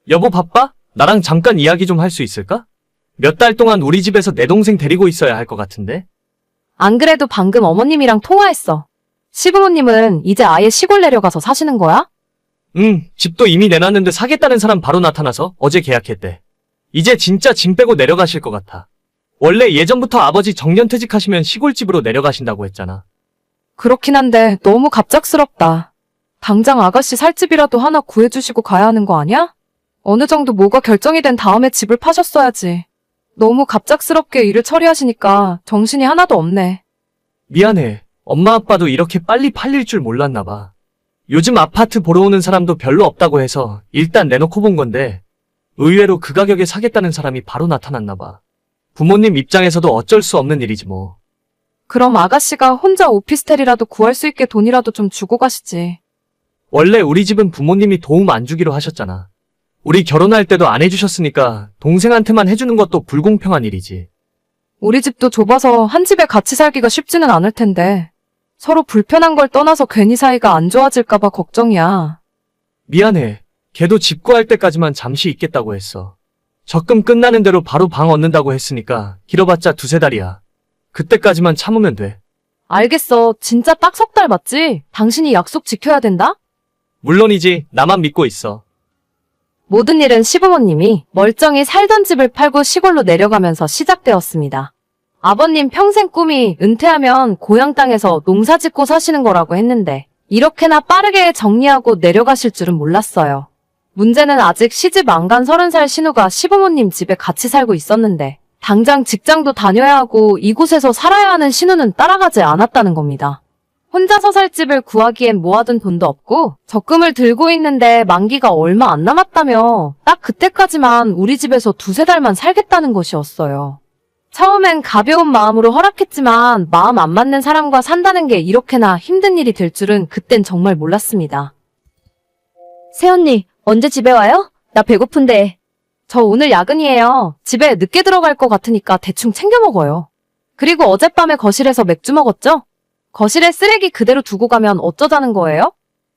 여보 바빠? 나랑 잠깐 이야기 좀 할 수 있을까? 몇 달 동안 우리 집에서 내 동생 데리고 있어야 할 것 같은데? 안 그래도 방금 어머님이랑 통화했어. 시부모님은 이제 아예 시골 내려가서 사시는 거야? 집도 이미 내놨는데 사겠다는 사람 바로 나타나서 어제 계약했대. 이제 진짜 짐 빼고 내려가실 것 같아. 원래 예전부터 아버지 정년퇴직하시면 시골집으로 내려가신다고 했잖아. 그렇긴 한데 너무 갑작스럽다. 당장 아가씨 살 집이라도 하나 구해주시고 가야 하는 거 아니야? 어느 정도 뭐가 결정이 된 다음에 집을 파셨어야지. 너무 갑작스럽게 일을 처리하시니까 정신이 하나도 없네. 미안해. 엄마 아빠도 이렇게 빨리 팔릴 줄 몰랐나 봐. 요즘 아파트 보러 오는 사람도 별로 없다고 해서 일단 내놓고 본 건데 의외로 그 가격에 사겠다는 사람이 바로 나타났나 봐. 부모님 입장에서도 어쩔 수 없는 일이지 뭐. 그럼 아가씨가 혼자 오피스텔이라도 구할 수 있게 돈이라도 좀 주고 가시지. 원래 우리 집은 부모님이 도움 안 주기로 하셨잖아. 우리 결혼할 때도 안 해주셨으니까 동생한테만 해주는 것도 불공평한 일이지. 우리 집도 좁아서 한 집에 같이 살기가 쉽지는 않을 텐데 서로 불편한 걸 떠나서 괜히 사이가 안 좋아질까봐 걱정이야. 미안해. 걔도 집 구할 때까지만 잠시 있겠다고 했어. 적금 끝나는 대로 바로 방 얻는다고 했으니까 길어봤자 2~3달이야. 그때까지만 참으면 돼. 알겠어. 진짜 딱 3달 맞지? 당신이 약속 지켜야 된다? 물론이지. 나만 믿고 있어. 모든 일은 시부모님이 멀쩡히 살던 집을 팔고 시골로 내려가면서 시작되었습니다. 아버님 평생 꿈이 은퇴하면 고향 땅에서 농사 짓고 사시는 거라고 했는데 이렇게나 빠르게 정리하고 내려가실 줄은 몰랐어요. 문제는 아직 시집 안 간 30살 신우가 시부모님 집에 같이 살고 있었는데 당장 직장도 다녀야 하고 이곳에서 살아야 하는 신우는 따라가지 않았다는 겁니다. 혼자서 살 집을 구하기엔 모아둔 돈도 없고 적금을 들고 있는데 만기가 얼마 안 남았다며 딱 그때까지만 우리 집에서 2~3달만 살겠다는 것이었어요. 처음엔 가벼운 마음으로 허락했지만 마음 안 맞는 사람과 산다는 게 이렇게나 힘든 일이 될 줄은 그땐 정말 몰랐습니다. 새언니, 언제 집에 와요? 나 배고픈데. 저 오늘 야근이에요. 집에 늦게 들어갈 것 같으니까 대충 챙겨 먹어요. 그리고 어젯밤에 거실에서 맥주 먹었죠? 거실에 쓰레기 그대로 두고 가면 어쩌자는 거예요?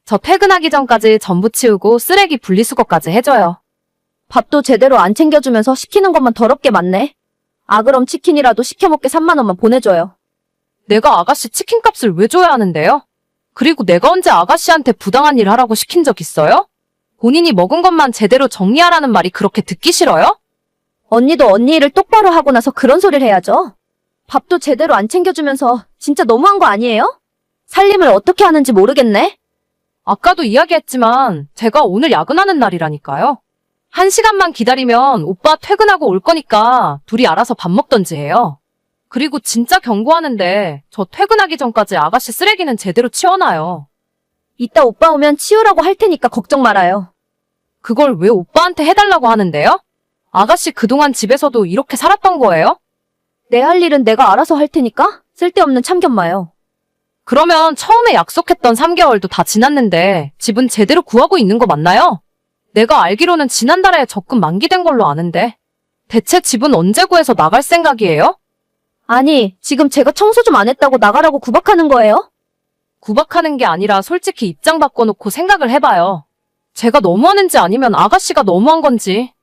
저 퇴근하기 전까지 전부 치우고 쓰레기 분리수거까지 해줘요. 밥도 제대로 안 챙겨주면서 시키는 것만 더럽게 많네. 아, 그럼 치킨이라도 시켜먹게 3만 원만 보내줘요. 내가 아가씨 치킨값을 왜 줘야 하는데요? 그리고 내가 언제 아가씨한테 부당한 일 하라고 시킨 적 있어요? 본인이 먹은 것만 제대로 정리하라는 말이 그렇게 듣기 싫어요? 언니도 언니 일을 똑바로 하고 나서 그런 소리를 해야죠. 밥도 제대로 안 챙겨주면서 진짜 너무한 거 아니에요? 살림을 어떻게 하는지 모르겠네. 아까도 이야기했지만 제가 오늘 야근하는 날이라니까요. 1시간만 기다리면 오빠 퇴근하고 올 거니까 둘이 알아서 밥 먹던지 해요. 그리고 진짜 경고하는데 저 퇴근하기 전까지 아가씨 쓰레기는 제대로 치워놔요. 이따 오빠 오면 치우라고 할 테니까 걱정 말아요. 그걸 왜 오빠한테 해달라고 하는데요? 아가씨 그동안 집에서도 이렇게 살았던 거예요? 내 할 일은 내가 알아서 할 테니까 쓸데없는 참견 마요. 그러면 처음에 약속했던 3개월도 다 지났는데 집은 제대로 구하고 있는 거 맞나요? 내가 알기로는 지난달에 적금 만기된 걸로 아는데 대체 집은 언제 구해서 나갈 생각이에요? 아니, 지금 제가 청소 좀 안 했다고 나가라고 구박하는 거예요? 구박하는 게 아니라 솔직히 입장 바꿔놓고 생각을 해봐요. 제가 너무하는지 아니면 아가씨가 너무한 건지.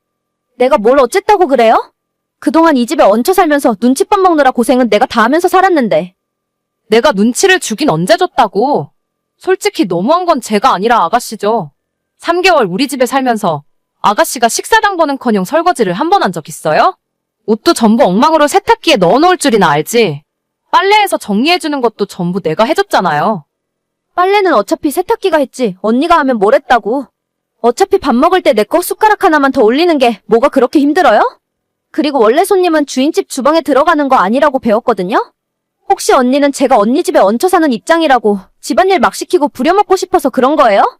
내가 뭘 어쨌다고 그래요? 그동안 이 집에 얹혀 살면서 눈칫밥 먹느라 고생은 내가 다 하면서 살았는데. 내가 눈치를 주긴 언제 줬다고. 솔직히 너무한 건 제가 아니라 아가씨죠. 3개월 우리 집에 살면서 아가씨가 식사당번은커녕 설거지를 한 번 한 적 있어요? 옷도 전부 엉망으로 세탁기에 넣어놓을 줄이나 알지. 빨래해서 정리해주는 것도 전부 내가 해줬잖아요. 빨래는 어차피 세탁기가 했지 언니가 하면 뭘 했다고. 어차피 밥 먹을 때 내 거 숟가락 하나만 더 올리는 게 뭐가 그렇게 힘들어요? 그리고 원래 손님은 주인집 주방에 들어가는 거 아니라고 배웠거든요? 혹시 언니는 제가 언니 집에 얹혀 사는 입장이라고 집안일 막 시키고 부려먹고 싶어서 그런 거예요?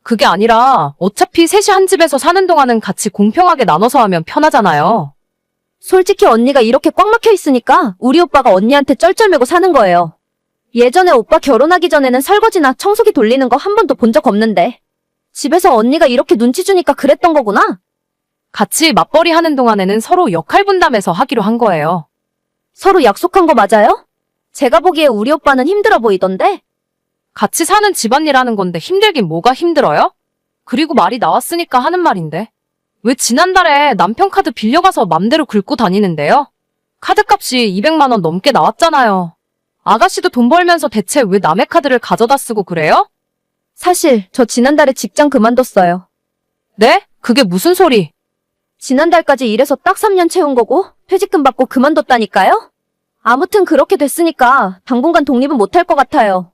그게 아니라 어차피 셋이 한 집에서 사는 동안은 같이 공평하게 나눠서 하면 편하잖아요. 솔직히 언니가 이렇게 꽉 막혀 있으니까 우리 오빠가 언니한테 쩔쩔매고 사는 거예요. 예전에 오빠 결혼하기 전에는 설거지나 청소기 돌리는 거 한 번도 본 적 없는데 집에서 언니가 이렇게 눈치 주니까 그랬던 거구나. 같이 맞벌이 하는 동안에는 서로 역할 분담해서 하기로 한 거예요. 서로 약속한 거 맞아요? 제가 보기에 우리 오빠는 힘들어 보이던데? 같이 사는 집안일 하는 건데 힘들긴 뭐가 힘들어요? 그리고 말이 나왔으니까 하는 말인데. 왜 지난달에 남편 카드 빌려가서 맘대로 긁고 다니는데요? 카드값이 200만 원 넘게 나왔잖아요. 아가씨도 돈 벌면서 대체 왜 남의 카드를 가져다 쓰고 그래요? 사실 저 지난달에 직장 그만뒀어요. 네? 그게 무슨 소리? 지난달까지 일해서 딱 3년 채운 거고 퇴직금 받고 그만뒀다니까요? 아무튼 그렇게 됐으니까 당분간 독립은 못할 것 같아요.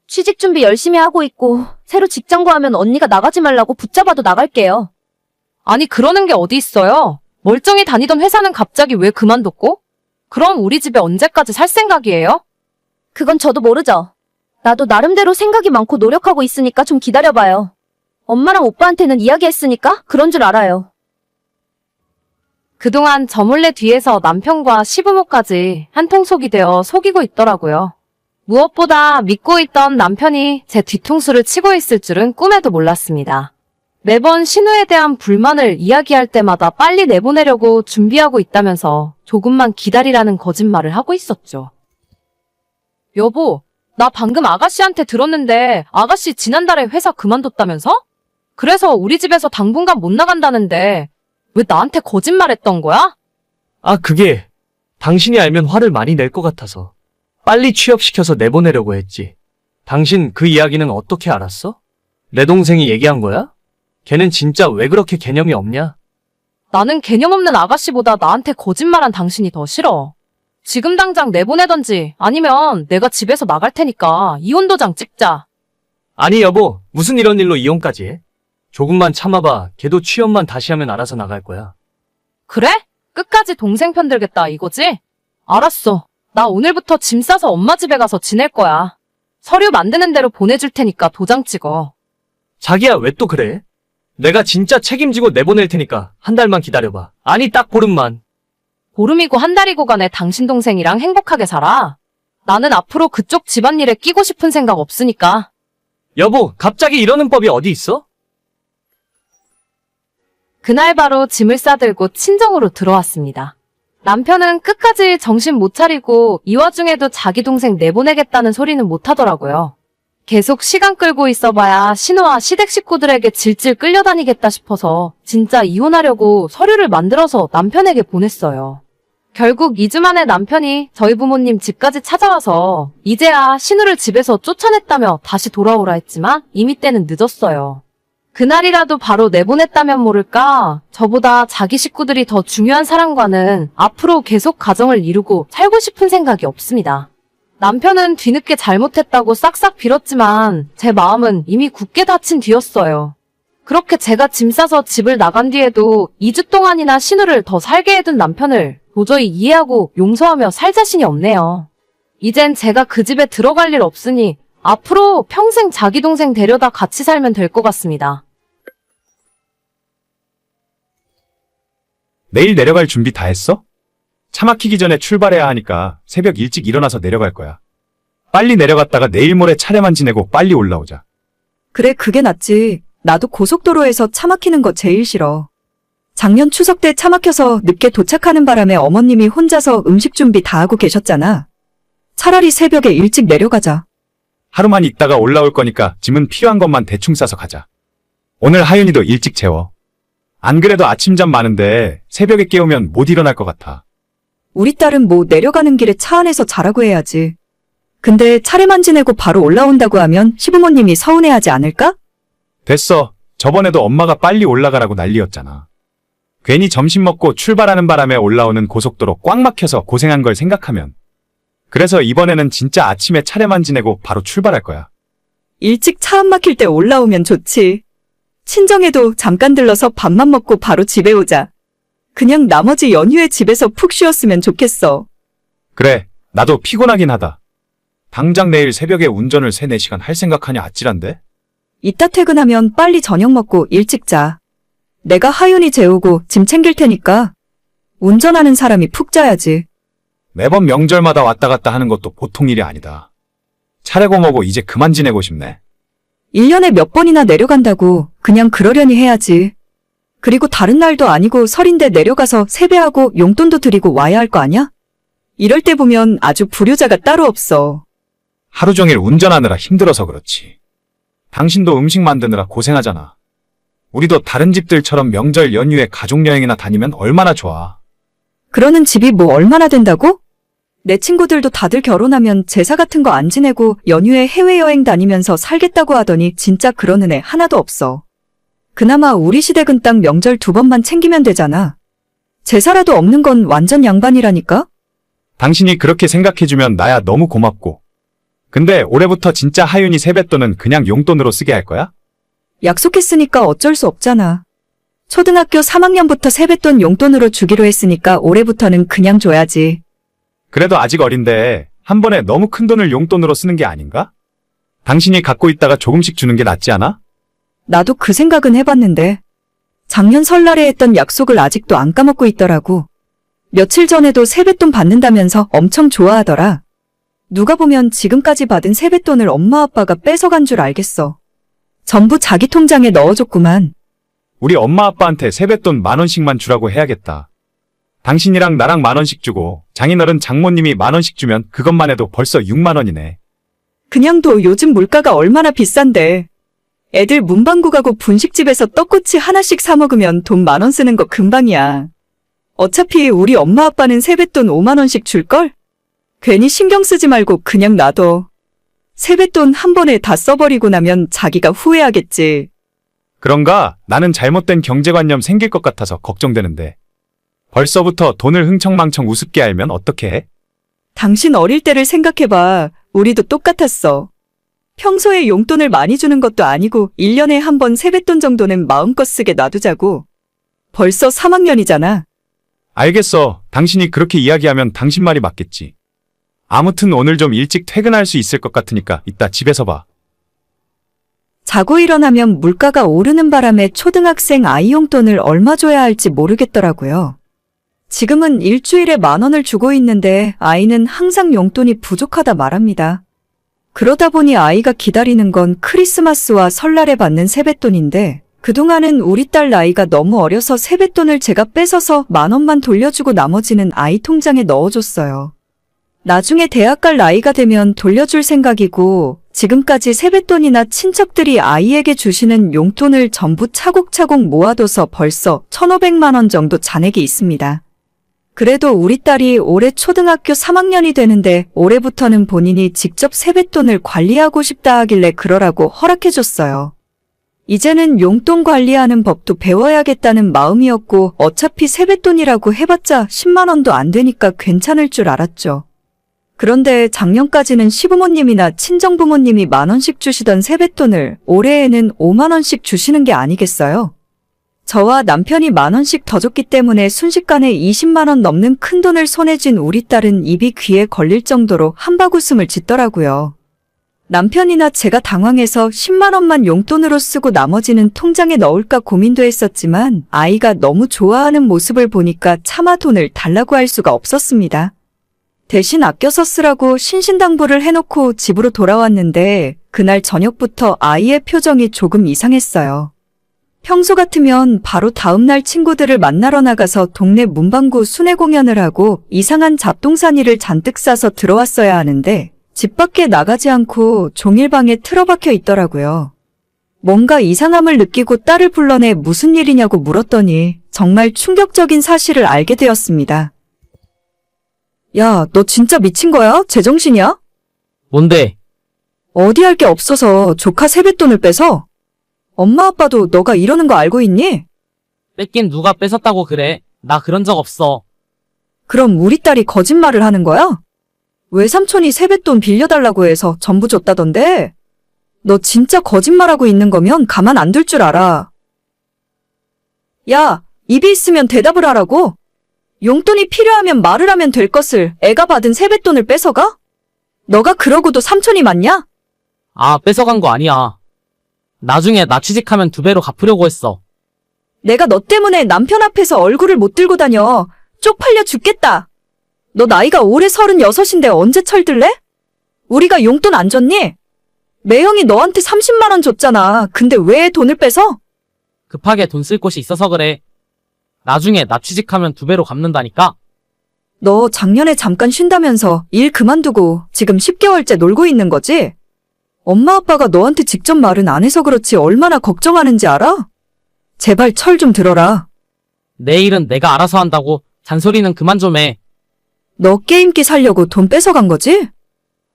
취직 준비 열심히 하고 있고 새로 직장 구하면 언니가 나가지 말라고 붙잡아도 나갈게요. 아니 그러는 게 어디 있어요? 멀쩡히 다니던 회사는 갑자기 왜 그만뒀고? 그럼 우리 집에 언제까지 살 생각이에요? 그건 저도 모르죠. 나도 나름대로 생각이 많고 노력하고 있으니까 좀 기다려봐요. 엄마랑 오빠한테는 이야기했으니까 그런 줄 알아요. 그동안 저 몰래 뒤에서 남편과 시부모까지 한통속이 되어 속이고 있더라고요. 무엇보다 믿고 있던 남편이 제 뒤통수를 치고 있을 줄은 꿈에도 몰랐습니다. 매번 신우에 대한 불만을 이야기할 때마다 빨리 내보내려고 준비하고 있다면서 조금만 기다리라는 거짓말을 하고 있었죠. 여보, 나 방금 아가씨한테 들었는데 아가씨 지난달에 회사 그만뒀다면서? 그래서 우리 집에서 당분간 못 나간다는데 왜 나한테 거짓말했던 거야? 아, 그게 당신이 알면 화를 많이 낼 것 같아서 빨리 취업시켜서 내보내려고 했지. 당신 그 이야기는 어떻게 알았어? 내 동생이 얘기한 거야? 걔는 진짜 왜 그렇게 개념이 없냐? 나는 개념 없는 아가씨보다 나한테 거짓말한 당신이 더 싫어. 지금 당장 내보내던지 아니면 내가 집에서 나갈 테니까 이혼 도장 찍자. 아니 여보, 무슨 이런 일로 이혼까지 해? 조금만 참아봐. 걔도 취업만 다시 하면 알아서 나갈 거야. 그래? 끝까지 동생 편 들겠다 이거지? 알았어. 나 오늘부터 짐 싸서 엄마 집에 가서 지낼 거야. 서류 만드는 대로 보내줄 테니까 도장 찍어. 자기야, 왜 또 그래? 내가 진짜 책임지고 내보낼 테니까 한 달만 기다려봐. 아니, 딱 보름만. 보름이고 한 달이고 간에 당신 동생이랑 행복하게 살아. 나는 앞으로 그쪽 집안일에 끼고 싶은 생각 없으니까. 여보, 갑자기 이러는 법이 어디 있어? 그날 바로 짐을 싸들고 친정으로 들어왔습니다. 남편은 끝까지 정신 못 차리고 이 와중에도 자기 동생 내보내겠다는 소리는 못 하더라고요. 계속 시간 끌고 있어봐야 신우와 시댁 식구들에게 질질 끌려다니겠다 싶어서 진짜 이혼하려고 서류를 만들어서 남편에게 보냈어요. 결국 2주 만에 남편이 저희 부모님 집까지 찾아와서 이제야 신우를 집에서 쫓아냈다며 다시 돌아오라 했지만 이미 때는 늦었어요. 그날이라도 바로 내보냈다면 모를까 저보다 자기 식구들이 더 중요한 사람과는 앞으로 계속 가정을 이루고 살고 싶은 생각이 없습니다. 남편은 뒤늦게 잘못했다고 싹싹 빌었지만 제 마음은 이미 굳게 닫힌 뒤였어요. 그렇게 제가 짐 싸서 집을 나간 뒤에도 2주 동안이나 신우를 더 살게 해둔 남편을 도저히 이해하고 용서하며 살 자신이 없네요. 이젠 제가 그 집에 들어갈 일 없으니 앞으로 평생 자기 동생 데려다 같이 살면 될 것 같습니다. 내일 내려갈 준비 다 했어? 차 막히기 전에 출발해야 하니까 새벽 일찍 일어나서 내려갈 거야. 빨리 내려갔다가 내일 모레 차례만 지내고 빨리 올라오자. 그래, 그게 낫지. 나도 고속도로에서 차 막히는 거 제일 싫어. 작년 추석 때 차 막혀서 늦게 도착하는 바람에 어머님이 혼자서 음식 준비 다 하고 계셨잖아. 차라리 새벽에 일찍 내려가자. 하루만 있다가 올라올 거니까 짐은 필요한 것만 대충 싸서 가자. 오늘 하윤이도 일찍 재워. 안 그래도 아침잠 많은데 새벽에 깨우면 못 일어날 것 같아. 우리 딸은 뭐 내려가는 길에 차 안에서 자라고 해야지. 근데 차례만 지내고 바로 올라온다고 하면 시부모님이 서운해하지 않을까? 됐어. 저번에도 엄마가 빨리 올라가라고 난리였잖아. 괜히 점심 먹고 출발하는 바람에 올라오는 고속도로 꽉 막혀서 고생한 걸 생각하면. 그래서 이번에는 진짜 아침에 차례만 지내고 바로 출발할 거야. 일찍 차 안 막힐 때 올라오면 좋지. 친정에도 잠깐 들러서 밥만 먹고 바로 집에 오자. 그냥 나머지 연휴에 집에서 푹 쉬었으면 좋겠어. 그래, 나도 피곤하긴 하다. 당장 내일 새벽에 운전을 3, 4시간 할 생각하니 아찔한데? 이따 퇴근하면 빨리 저녁 먹고 일찍 자. 내가 하윤이 재우고 짐 챙길 테니까. 운전하는 사람이 푹 자야지. 매번 명절마다 왔다 갔다 하는 것도 보통 일이 아니다. 차례고 뭐고 이제 그만 지내고 싶네. 1년에 몇 번이나 내려간다고 그냥 그러려니 해야지. 그리고 다른 날도 아니고 설인데 내려가서 세배하고 용돈도 드리고 와야 할 거 아냐? 이럴 때 보면 아주 불효자가 따로 없어. 하루 종일 운전하느라 힘들어서 그렇지. 당신도 음식 만드느라 고생하잖아. 우리도 다른 집들처럼 명절 연휴에 가족여행이나 다니면 얼마나 좋아. 그러는 집이 뭐 얼마나 된다고? 내 친구들도 다들 결혼하면 제사 같은 거 안 지내고 연휴에 해외여행 다니면서 살겠다고 하더니 진짜 그러는 애 하나도 없어. 그나마 우리 시댁은 딱 명절 2번만 챙기면 되잖아. 제사라도 없는 건 완전 양반이라니까? 당신이 그렇게 생각해주면 나야 너무 고맙고. 근데 올해부터 진짜 하윤이 세뱃돈은 그냥 용돈으로 쓰게 할 거야? 약속했으니까 어쩔 수 없잖아. 초등학교 3학년부터 세뱃돈 용돈으로 주기로 했으니까 올해부터는 그냥 줘야지. 그래도 아직 어린데 한 번에 너무 큰 돈을 용돈으로 쓰는 게 아닌가? 당신이 갖고 있다가 조금씩 주는 게 낫지 않아? 나도 그 생각은 해봤는데 작년 설날에 했던 약속을 아직도 안 까먹고 있더라고. 며칠 전에도 세뱃돈 받는다면서 엄청 좋아하더라. 누가 보면 지금까지 받은 세뱃돈을 엄마 아빠가 뺏어간 줄 알겠어. 전부 자기 통장에 넣어줬구만. 우리 엄마 아빠한테 세뱃돈 10,000원씩만 주라고 해야겠다. 당신이랑 나랑 10,000원씩 주고 장인어른 장모님이 10,000원씩 주면 그것만 해도 벌써 60,000원이네. 그냥도 요즘 물가가 얼마나 비싼데. 애들 문방구 가고 분식집에서 떡꼬치 하나씩 사 먹으면 돈 10,000원 쓰는 거 금방이야. 어차피 우리 엄마 아빠는 세뱃돈 50,000원씩 줄걸? 괜히 신경 쓰지 말고 그냥 놔둬. 세뱃돈 한 번에 다 써버리고 나면 자기가 후회하겠지. 그런가? 나는 잘못된 경제관념 생길 것 같아서 걱정되는데. 벌써부터 돈을 흥청망청 우습게 알면 어떻게 해? 당신 어릴 때를 생각해봐. 우리도 똑같았어. 평소에 용돈을 많이 주는 것도 아니고 1년에 한 번 세뱃돈 정도는 마음껏 쓰게 놔두자고. 벌써 3학년이잖아. 알겠어. 당신이 그렇게 이야기하면 당신 말이 맞겠지. 아무튼 오늘 좀 일찍 퇴근할 수 있을 것 같으니까 이따 집에서 봐. 자고 일어나면 물가가 오르는 바람에 초등학생 아이 용돈을 얼마 줘야 할지 모르겠더라고요. 지금은 일주일에 10,000원을 주고 있는데 아이는 항상 용돈이 부족하다 말합니다. 그러다 보니 아이가 기다리는 건 크리스마스와 설날에 받는 세뱃돈인데 그동안은 우리 딸 나이가 너무 어려서 세뱃돈을 제가 뺏어서 10,000원만 돌려주고 나머지는 아이 통장에 넣어줬어요. 나중에 대학 갈 나이가 되면 돌려줄 생각이고 지금까지 세뱃돈이나 친척들이 아이에게 주시는 용돈을 전부 차곡차곡 모아둬서 벌써 1,500만 원 정도 잔액이 있습니다. 그래도 우리 딸이 올해 초등학교 3학년이 되는데 올해부터는 본인이 직접 세뱃돈을 관리하고 싶다 하길래 그러라고 허락해줬어요. 이제는 용돈 관리하는 법도 배워야겠다는 마음이었고 어차피 세뱃돈이라고 해봤자 10만 원도 안 되니까 괜찮을 줄 알았죠. 그런데 작년까지는 시부모님이나 친정부모님이 10,000원씩 주시던 세뱃돈을 올해에는 50,000원씩 주시는 게 아니겠어요? 저와 남편이 10,000원씩 더 줬기 때문에 순식간에 20만 원 넘는 큰돈을 손에 쥔 우리 딸은 입이 귀에 걸릴 정도로 한바구음을 짓더라고요. 남편이나 제가 당황해서 10만 원만 용돈으로 쓰고 나머지는 통장에 넣을까 고민도 했었지만 아이가 너무 좋아하는 모습을 보니까 차마 돈을 달라고 할 수가 없었습니다. 대신 아껴서 쓰라고 신신당부를 해놓고 집으로 돌아왔는데 그날 저녁부터 아이의 표정이 조금 이상했어요. 평소 같으면 바로 다음날 친구들을 만나러 나가서 동네 문방구 순회 공연을 하고 이상한 잡동사니를 잔뜩 싸서 들어왔어야 하는데 집 밖에 나가지 않고 종일 방에 틀어박혀 있더라고요. 뭔가 이상함을 느끼고 딸을 불러내 무슨 일이냐고 물었더니 정말 충격적인 사실을 알게 되었습니다. 야, 너 진짜 미친 거야? 제정신이야? 뭔데? 어디 할 게 없어서 조카 세뱃돈을 뺏어? 엄마 아빠도 너가 이러는 거 알고 있니? 뺏긴 누가 뺏었다고 그래? 나 그런 적 없어. 그럼 우리 딸이 거짓말을 하는 거야? 외삼촌이 세뱃돈 빌려달라고 해서 전부 줬다던데? 너 진짜 거짓말하고 있는 거면 가만 안 둘 줄 알아. 야, 입이 있으면 대답을 하라고? 용돈이 필요하면 말을 하면 될 것을 애가 받은 세뱃돈을 뺏어가? 너가 그러고도 삼촌이 맞냐? 아, 뺏어간 거 아니야. 나중에 나 취직하면 2배로 갚으려고 했어. 내가 너 때문에 남편 앞에서 얼굴을 못 들고 다녀. 쪽팔려 죽겠다. 너 나이가 올해 36인데 언제 철들래? 우리가 용돈 안 줬니? 매형이 너한테 30만 원 줬잖아. 근데 왜 돈을 뺏어? 급하게 돈 쓸 곳이 있어서 그래. 나중에 나 취직하면 2배로 갚는다니까? 너 작년에 잠깐 쉰다면서 일 그만두고 지금 10개월째 놀고 있는 거지? 엄마 아빠가 너한테 직접 말은 안 해서 그렇지 얼마나 걱정하는지 알아? 제발 철 좀 들어라. 내 일은 내가 알아서 한다고 잔소리는 그만 좀 해. 너 게임기 사려고 돈 뺏어간 거지?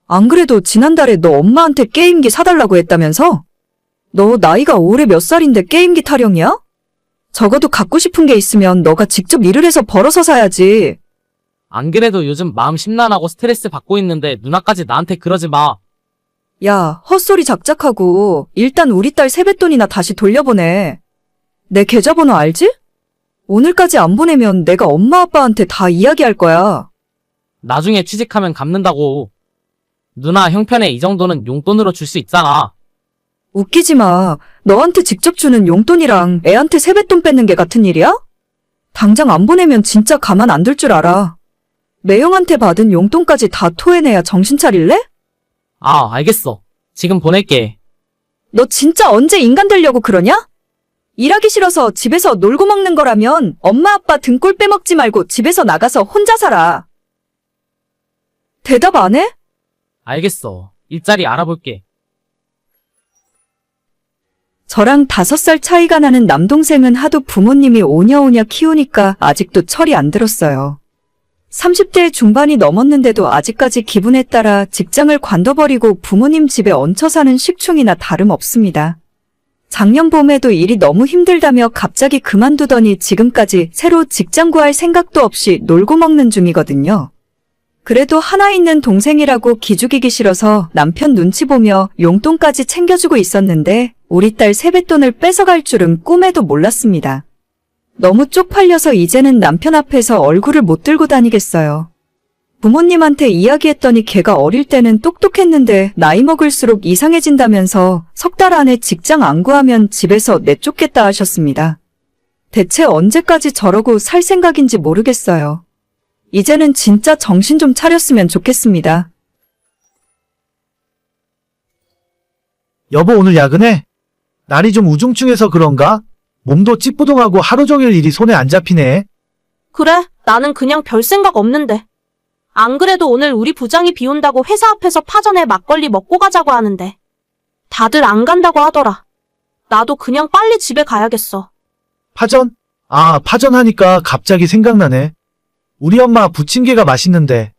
안 그래도 지난달에 너 엄마한테 게임기 사달라고 했다면서? 너 나이가 올해 몇 살인데 게임기 타령이야? 적어도 갖고 싶은 게 있으면 너가 직접 일을 해서 벌어서 사야지. 안 그래도 요즘 마음 심란하고 스트레스 받고 있는데 누나까지 나한테 그러지 마. 야, 헛소리 작작하고 일단 우리 딸 세뱃돈이나 다시 돌려보내. 내 계좌번호 알지? 오늘까지 안 보내면 내가 엄마 아빠한테 다 이야기할 거야. 나중에 취직하면 갚는다고. 누나 형편에 이 정도는 용돈으로 줄 수 있잖아. 웃기지 마. 너한테 직접 주는 용돈이랑 애한테 세뱃돈 뺏는 게 같은 일이야? 당장 안 보내면 진짜 가만 안 둘 줄 알아. 매형한테 받은 용돈까지 다 토해내야 정신 차릴래? 아, 알겠어. 지금 보낼게. 너 진짜 언제 인간 되려고 그러냐? 일하기 싫어서 집에서 놀고 먹는 거라면 엄마 아빠 등골 빼먹지 말고 집에서 나가서 혼자 살아. 대답 안 해? 알겠어. 일자리 알아볼게. 저랑 5살 차이가 나는 남동생은 하도 부모님이 오냐오냐 키우니까 아직도 철이 안 들었어요. 30대 중반이 넘었는데도 아직까지 기분에 따라 직장을 관둬버리고 부모님 집에 얹혀 사는 식충이나 다름없습니다. 작년 봄에도 일이 너무 힘들다며 갑자기 그만두더니 지금까지 새로 직장 구할 생각도 없이 놀고 먹는 중이거든요. 그래도 하나 있는 동생이라고 기죽이기 싫어서 남편 눈치 보며 용돈까지 챙겨주고 있었는데 우리 딸 세뱃돈을 뺏어갈 줄은 꿈에도 몰랐습니다. 너무 쪽팔려서 이제는 남편 앞에서 얼굴을 못 들고 다니겠어요. 부모님한테 이야기했더니 걔가 어릴 때는 똑똑했는데 나이 먹을수록 이상해진다면서 3달 안에 직장 안 구하면 집에서 내쫓겠다 하셨습니다. 대체 언제까지 저러고 살 생각인지 모르겠어요. 이제는 진짜 정신 좀 차렸으면 좋겠습니다. 여보 오늘 야근해? 날이 좀 우중충해서 그런가? 몸도 찌뿌둥하고 하루 종일 일이 손에 안 잡히네. 그래, 나는 그냥 별 생각 없는데. 안 그래도 오늘 우리 부장이 비 온다고 회사 앞에서 파전에 막걸리 먹고 가자고 하는데. 다들 안 간다고 하더라. 나도 그냥 빨리 집에 가야겠어. 파전? 아, 파전 하니까 갑자기 생각나네. 우리 엄마 부침개가 맛있는데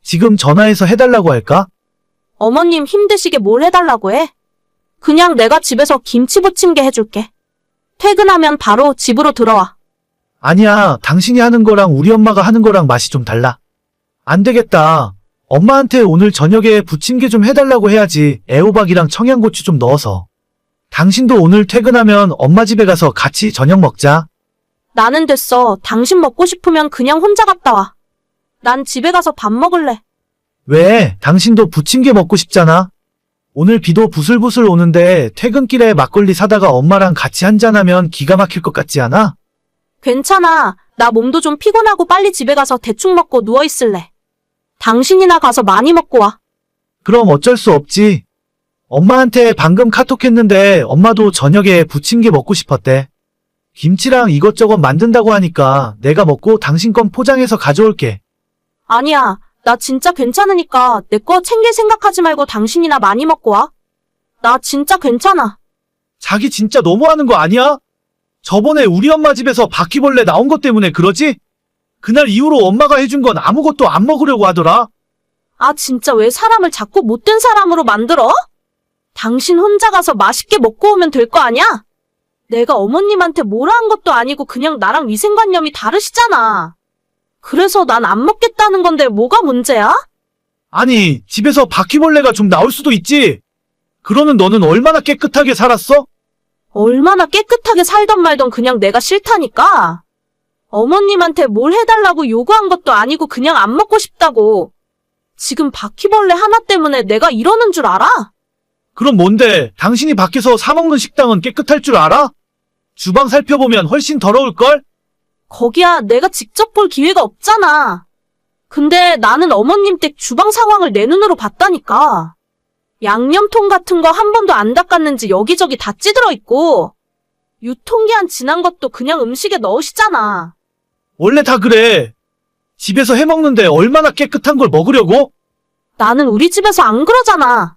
지금 전화해서 해달라고 할까? 어머님 힘드시게 뭘 해달라고 해? 그냥 내가 집에서 김치 부침개 해줄게. 퇴근하면 바로 집으로 들어와. 아니야, 당신이 하는 거랑 우리 엄마가 하는 거랑 맛이 좀 달라. 안 되겠다. 엄마한테 오늘 저녁에 부침개 좀 해달라고 해야지. 애호박이랑 청양고추 좀 넣어서. 당신도 오늘 퇴근하면 엄마 집에 가서 같이 저녁 먹자. 나는 됐어. 당신 먹고 싶으면 그냥 혼자 갔다 와. 난 집에 가서 밥 먹을래. 왜? 당신도 부침개 먹고 싶잖아. 오늘 비도 부슬부슬 오는데 퇴근길에 막걸리 사다가 엄마랑 같이 한잔하면 기가 막힐 것 같지 않아? 괜찮아. 나 몸도 좀 피곤하고 빨리 집에 가서 대충 먹고 누워있을래. 당신이나 가서 많이 먹고 와. 그럼 어쩔 수 없지. 엄마한테 방금 카톡했는데 엄마도 저녁에 부침개 먹고 싶었대. 김치랑 이것저것 만든다고 하니까 내가 먹고 당신 건 포장해서 가져올게. 아니야. 나 진짜 괜찮으니까 내 거 챙길 생각하지 말고 당신이나 많이 먹고 와. 나 진짜 괜찮아. 자기 진짜 너무하는 거 아니야? 저번에 우리 엄마 집에서 바퀴벌레 나온 것 때문에 그러지? 그날 이후로 엄마가 해준 건 아무것도 안 먹으려고 하더라. 아, 진짜 왜 사람을 자꾸 못된 사람으로 만들어? 당신 혼자 가서 맛있게 먹고 오면 될 거 아니야? 내가 어머님한테 뭐라 한 것도 아니고 그냥 나랑 위생관념이 다르시잖아. 그래서 난 안 먹겠다는 건데 뭐가 문제야? 아니, 집에서 바퀴벌레가 좀 나올 수도 있지. 그러는 너는 얼마나 깨끗하게 살았어? 얼마나 깨끗하게 살던 말던 그냥 내가 싫다니까. 어머님한테 뭘 해달라고 요구한 것도 아니고 그냥 안 먹고 싶다고. 지금 바퀴벌레 하나 때문에 내가 이러는 줄 알아? 그럼 뭔데? 당신이 밖에서 사 먹는 식당은 깨끗할 줄 알아? 주방 살펴보면 훨씬 더러울걸? 거기야 내가 직접 볼 기회가 없잖아. 근데 나는 어머님 댁 주방 상황을 내 눈으로 봤다니까. 양념통 같은 거 한 번도 안 닦았는지 여기저기 다 찌들어 있고 유통기한 지난 것도 그냥 음식에 넣으시잖아. 원래 다 그래. 집에서 해먹는데 얼마나 깨끗한 걸 먹으려고? 나는 우리 집에서 안 그러잖아.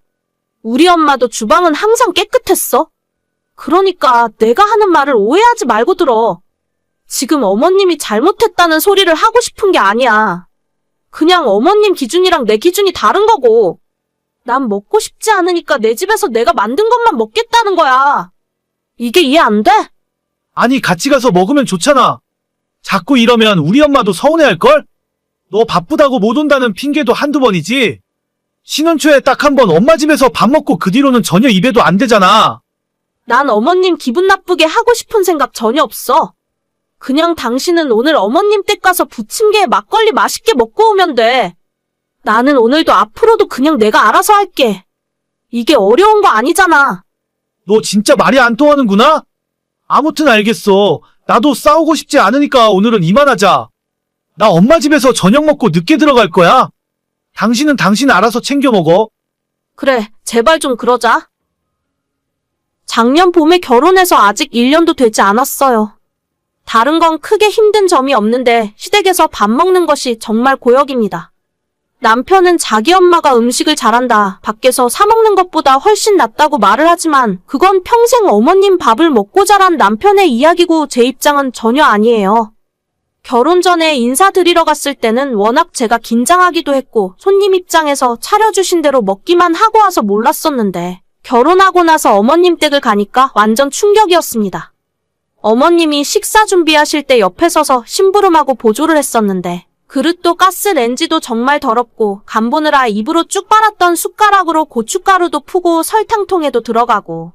우리 엄마도 주방은 항상 깨끗했어. 그러니까 내가 하는 말을 오해하지 말고 들어. 지금 어머님이 잘못했다는 소리를 하고 싶은 게 아니야. 그냥 어머님 기준이랑 내 기준이 다른 거고. 난 먹고 싶지 않으니까 내 집에서 내가 만든 것만 먹겠다는 거야. 이게 이해 안 돼? 아니, 같이 가서 먹으면 좋잖아. 자꾸 이러면 우리 엄마도 서운해할걸? 너 바쁘다고 못 온다는 핑계도 한두 번이지. 신혼 초에 딱 한 번 엄마 집에서 밥 먹고 그 뒤로는 전혀 입에도 안 대잖아. 난 어머님 기분 나쁘게 하고 싶은 생각 전혀 없어. 그냥 당신은 오늘 어머님 댁 가서 부침개에 막걸리 맛있게 먹고 오면 돼. 나는 오늘도 앞으로도 그냥 내가 알아서 할게. 이게 어려운 거 아니잖아. 너 진짜 말이 안 통하는구나? 아무튼 알겠어. 나도 싸우고 싶지 않으니까 오늘은 이만하자. 나 엄마 집에서 저녁 먹고 늦게 들어갈 거야. 당신은 당신 알아서 챙겨 먹어. 그래, 제발 좀 그러자. 작년 봄에 결혼해서 아직 1년도 되지 않았어요. 다른 건 크게 힘든 점이 없는데 시댁에서 밥 먹는 것이 정말 고역입니다. 남편은 자기 엄마가 음식을 잘한다, 밖에서 사 먹는 것보다 훨씬 낫다고 말을 하지만 그건 평생 어머님 밥을 먹고 자란 남편의 이야기고 제 입장은 전혀 아니에요. 결혼 전에 인사드리러 갔을 때는 워낙 제가 긴장하기도 했고 손님 입장에서 차려주신 대로 먹기만 하고 와서 몰랐었는데 결혼하고 나서 어머님 댁을 가니까 완전 충격이었습니다. 어머님이 식사 준비하실 때 옆에 서서 심부름하고 보조를 했었는데 그릇도 가스렌지도 정말 더럽고 간 보느라 입으로 쭉 빨았던 숟가락으로 고춧가루도 푸고 설탕통에도 들어가고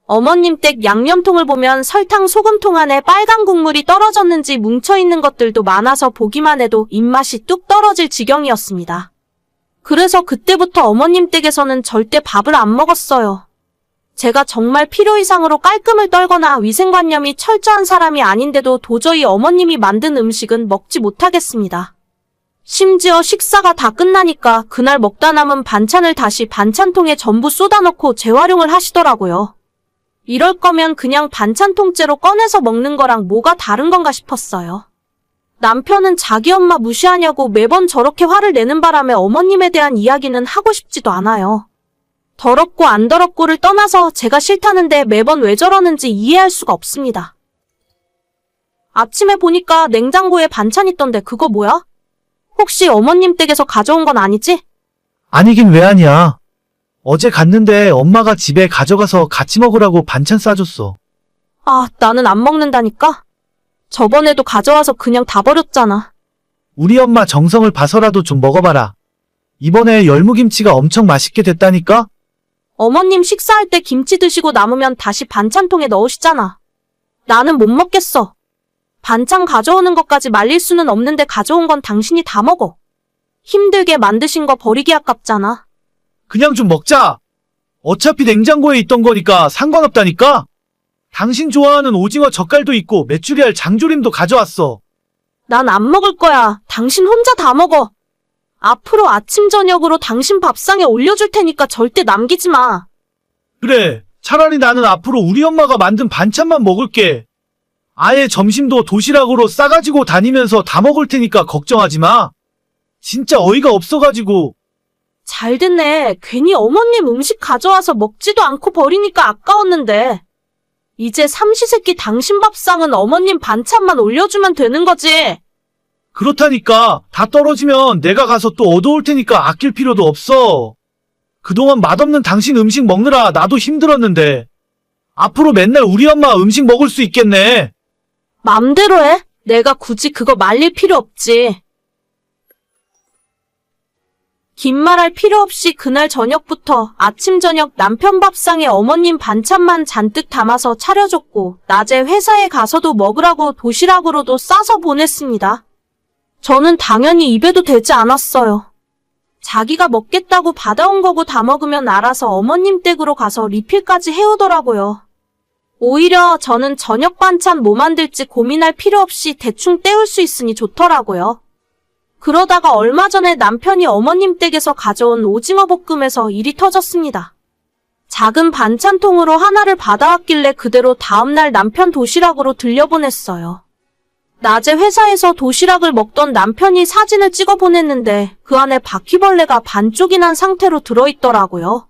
어머님 댁 양념통을 보면 설탕 소금통 안에 빨간 국물이 떨어졌는지 뭉쳐있는 것들도 많아서 보기만 해도 입맛이 뚝 떨어질 지경이었습니다. 그래서 그때부터 어머님 댁에서는 절대 밥을 안 먹었어요. 제가 정말 필요 이상으로 깔끔을 떨거나 위생관념이 철저한 사람이 아닌데도 도저히 어머님이 만든 음식은 먹지 못하겠습니다. 심지어 식사가 다 끝나니까 그날 먹다 남은 반찬을 다시 반찬통에 전부 쏟아넣고 재활용을 하시더라고요. 이럴 거면 그냥 반찬통째로 꺼내서 먹는 거랑 뭐가 다른 건가 싶었어요. 남편은 자기 엄마 무시하냐고 매번 저렇게 화를 내는 바람에 어머님에 대한 이야기는 하고 싶지도 않아요. 더럽고 안 더럽고를 떠나서 제가 싫다는데 매번 왜 저러는지 이해할 수가 없습니다. 아침에 보니까 냉장고에 반찬 있던데 그거 뭐야? 혹시 어머님 댁에서 가져온 건 아니지? 아니긴 왜 아니야. 어제 갔는데 엄마가 집에 가져가서 같이 먹으라고 반찬 싸줬어. 아, 나는 안 먹는다니까? 저번에도 가져와서 그냥 다 버렸잖아. 우리 엄마 정성을 봐서라도 좀 먹어봐라. 이번에 열무김치가 엄청 맛있게 됐다니까? 어머님 식사할 때 김치 드시고 남으면 다시 반찬통에 넣으시잖아. 나는 못 먹겠어. 반찬 가져오는 것까지 말릴 수는 없는데 가져온 건 당신이 다 먹어. 힘들게 만드신 거 버리기 아깝잖아. 그냥 좀 먹자. 어차피 냉장고에 있던 거니까 상관없다니까? 당신 좋아하는 오징어 젓갈도 있고 메추리알 장조림도 가져왔어. 난 안 먹을 거야. 당신 혼자 다 먹어. 앞으로 아침 저녁으로 당신 밥상에 올려줄 테니까 절대 남기지 마. 그래, 차라리 나는 앞으로 우리 엄마가 만든 반찬만 먹을게. 아예 점심도 도시락으로 싸가지고 다니면서 다 먹을 테니까 걱정하지 마. 진짜 어이가 없어가지고. 잘 됐네. 괜히 어머님 음식 가져와서 먹지도 않고 버리니까 아까웠는데. 이제 삼시세끼 당신 밥상은 어머님 반찬만 올려주면 되는 거지. 그렇다니까. 다 떨어지면 내가 가서 또 얻어올 테니까 아낄 필요도 없어. 그동안 맛없는 당신 음식 먹느라 나도 힘들었는데. 앞으로 맨날 우리 엄마 음식 먹을 수 있겠네. 맘대로 해. 내가 굳이 그거 말릴 필요 없지. 긴 말할 필요 없이 그날 저녁부터 아침 저녁 남편 밥상에 어머님 반찬만 잔뜩 담아서 차려줬고 낮에 회사에 가서도 먹으라고 도시락으로도 싸서 보냈습니다. 저는 당연히 입에도 대지 않았어요. 자기가 먹겠다고 받아온 거고 다 먹으면 알아서 어머님 댁으로 가서 리필까지 해오더라고요. 오히려 저는 저녁 반찬 뭐 만들지 고민할 필요 없이 대충 때울 수 있으니 좋더라고요. 그러다가 얼마 전에 남편이 어머님 댁에서 가져온 오징어 볶음에서 일이 터졌습니다. 작은 반찬통으로 하나를 받아왔길래 그대로 다음날 남편 도시락으로 들려보냈어요. 낮에 회사에서 도시락을 먹던 남편이 사진을 찍어 보냈는데 그 안에 바퀴벌레가 반쪽이 난 상태로 들어있더라고요.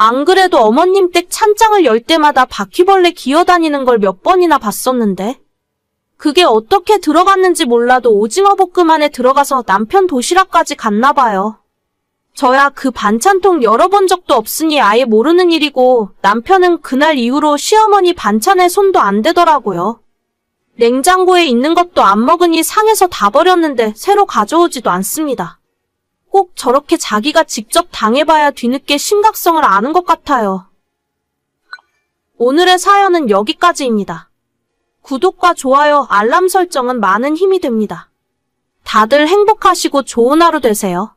안 그래도 어머님 댁 찬장을 열 때마다 바퀴벌레 기어다니는 걸 몇 번이나 봤었는데. 그게 어떻게 들어갔는지 몰라도 오징어 볶음 안에 들어가서 남편 도시락까지 갔나 봐요. 저야 그 반찬통 열어본 적도 없으니 아예 모르는 일이고 남편은 그날 이후로 시어머니 반찬에 손도 안 대더라고요. 냉장고에 있는 것도 안 먹으니 상해서 다 버렸는데 새로 가져오지도 않습니다. 꼭 저렇게 자기가 직접 당해봐야 뒤늦게 심각성을 아는 것 같아요. 오늘의 사연은 여기까지입니다. 구독과 좋아요, 알람 설정은 많은 힘이 됩니다. 다들 행복하시고 좋은 하루 되세요.